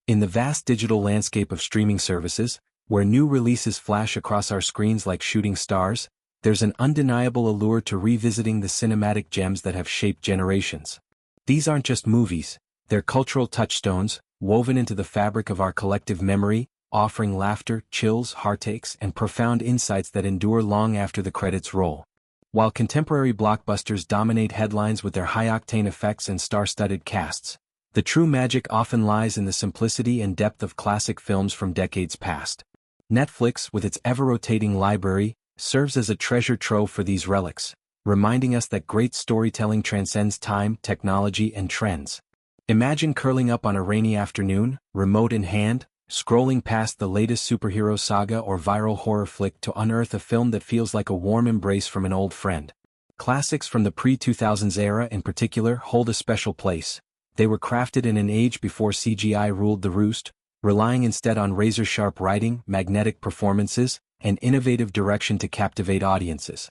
In the vast digital landscape of streaming services, where new releases flash across our screens like shooting stars, there's an undeniable allure to revisiting the cinematic gems that have shaped generations. These aren't just movies, they're cultural touchstones, woven into the fabric of our collective memory, offering laughter, chills, heartaches, and profound insights that endure long after the credits roll. While contemporary blockbusters dominate headlines with their high-octane effects and star-studded casts, the true magic often lies in the simplicity and depth of classic films from decades past. Netflix, with its ever-rotating library, serves as a treasure trove for these relics, reminding us that great storytelling transcends time, technology, and trends. Imagine curling up on a rainy afternoon, remote in hand, scrolling past the latest superhero saga or viral horror flick to unearth a film that feels like a warm embrace from an old friend. Classics from the pre-2000s era in particular hold a special place. They were crafted in an age before CGI ruled the roost, relying instead on razor-sharp writing, magnetic performances, and innovative direction to captivate audiences.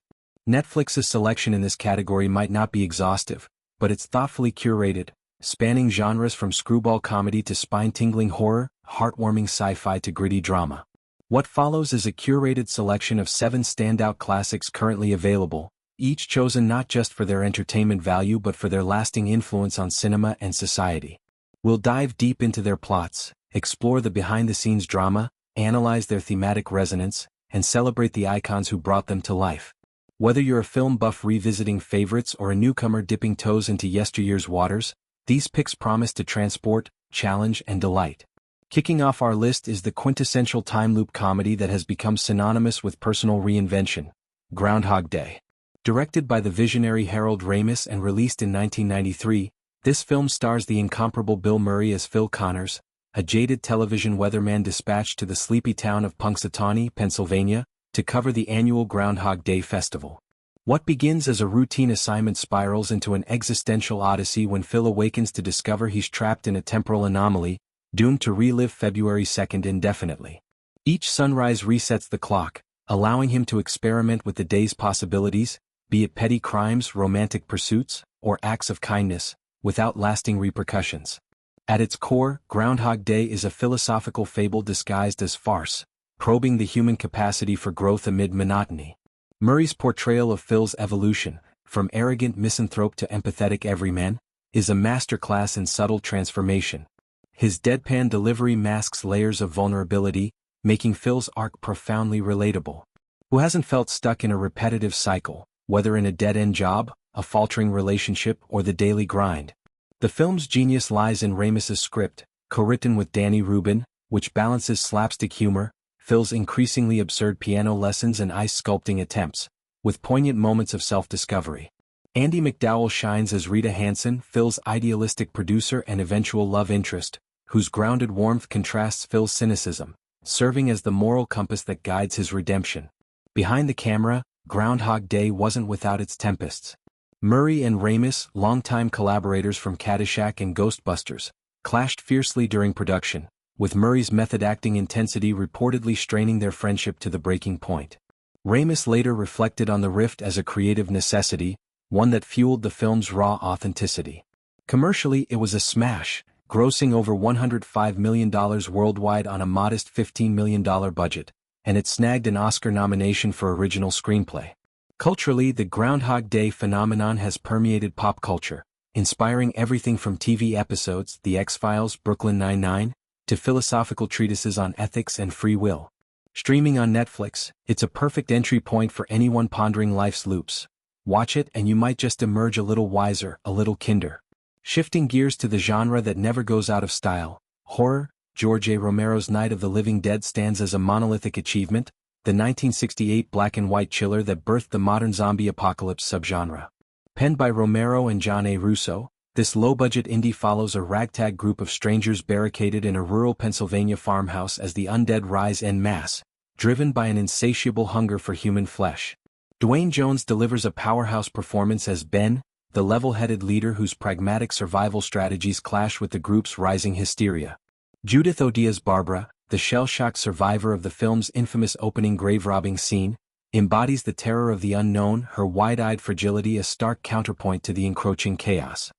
Netflix's selection in this category might not be exhaustive, but it's thoughtfully curated, spanning genres from screwball comedy to spine-tingling horror, heartwarming sci-fi to gritty drama. What follows is a curated selection of 7 standout classics currently available, each chosen not just for their entertainment value but for their lasting influence on cinema and society. We'll dive deep into their plots, explore the behind-the-scenes drama, analyze their thematic resonance, and celebrate the icons who brought them to life. Whether you're a film buff revisiting favorites or a newcomer dipping toes into yesteryear's waters, these picks promise to transport, challenge, and delight. Kicking off our list is the quintessential time loop comedy that has become synonymous with personal reinvention, Groundhog Day. Directed by the visionary Harold Ramis and released in 1993, this film stars the incomparable Bill Murray as Phil Connors, a jaded television weatherman dispatched to the sleepy town of Punxsutawney, Pennsylvania, to cover the annual Groundhog Day festival. What begins as a routine assignment spirals into an existential odyssey when Phil awakens to discover he's trapped in a temporal anomaly, doomed to relive February 2nd indefinitely. Each sunrise resets the clock, allowing him to experiment with the day's possibilities, be it petty crimes, romantic pursuits, or acts of kindness, without lasting repercussions. At its core, Groundhog Day is a philosophical fable disguised as farce, probing the human capacity for growth amid monotony. Murray's portrayal of Phil's evolution, from arrogant misanthrope to empathetic everyman, is a masterclass in subtle transformation. His deadpan delivery masks layers of vulnerability, making Phil's arc profoundly relatable. Who hasn't felt stuck in a repetitive cycle, whether in a dead-end job, a faltering relationship, or the daily grind? The film's genius lies in Ramis's script, co-written with Danny Rubin, which balances slapstick humor, Phil's increasingly absurd piano lessons and ice sculpting attempts, with poignant moments of self-discovery. Andie MacDowell shines as Rita Hanson, Phil's idealistic producer and eventual love interest, whose grounded warmth contrasts Phil's cynicism, serving as the moral compass that guides his redemption. Behind the camera, Groundhog Day wasn't without its tempests. Murray and Ramis, longtime collaborators from Caddyshack and Ghostbusters, clashed fiercely during production, with Murray's method-acting intensity reportedly straining their friendship to the breaking point. Ramis later reflected on the rift as a creative necessity, one that fueled the film's raw authenticity. Commercially, it was a smash, grossing over $105 million worldwide on a modest $15 million budget, and it snagged an Oscar nomination for original screenplay. Culturally, the Groundhog Day phenomenon has permeated pop culture, inspiring everything from TV episodes, The X-Files, Brooklyn Nine-Nine, to philosophical treatises on ethics and free will. Streaming on Netflix, it's a perfect entry point for anyone pondering life's loops. Watch it and you might just emerge a little wiser, a little kinder. Shifting gears to the genre that never goes out of style, horror, George A. Romero's Night of the Living Dead stands as a monolithic achievement, the 1968 black-and-white chiller that birthed the modern zombie apocalypse subgenre. Penned by Romero and John A. Russo, this low-budget indie follows a ragtag group of strangers barricaded in a rural Pennsylvania farmhouse as the undead rise en masse, driven by an insatiable hunger for human flesh. Dwayne Jones delivers a powerhouse performance as Ben, the level-headed leader whose pragmatic survival strategies clash with the group's rising hysteria. Judith Odia's Barbara, the shell-shocked survivor of the film's infamous opening grave-robbing scene, embodies the terror of the unknown, her wide-eyed fragility a stark counterpoint to the encroaching chaos.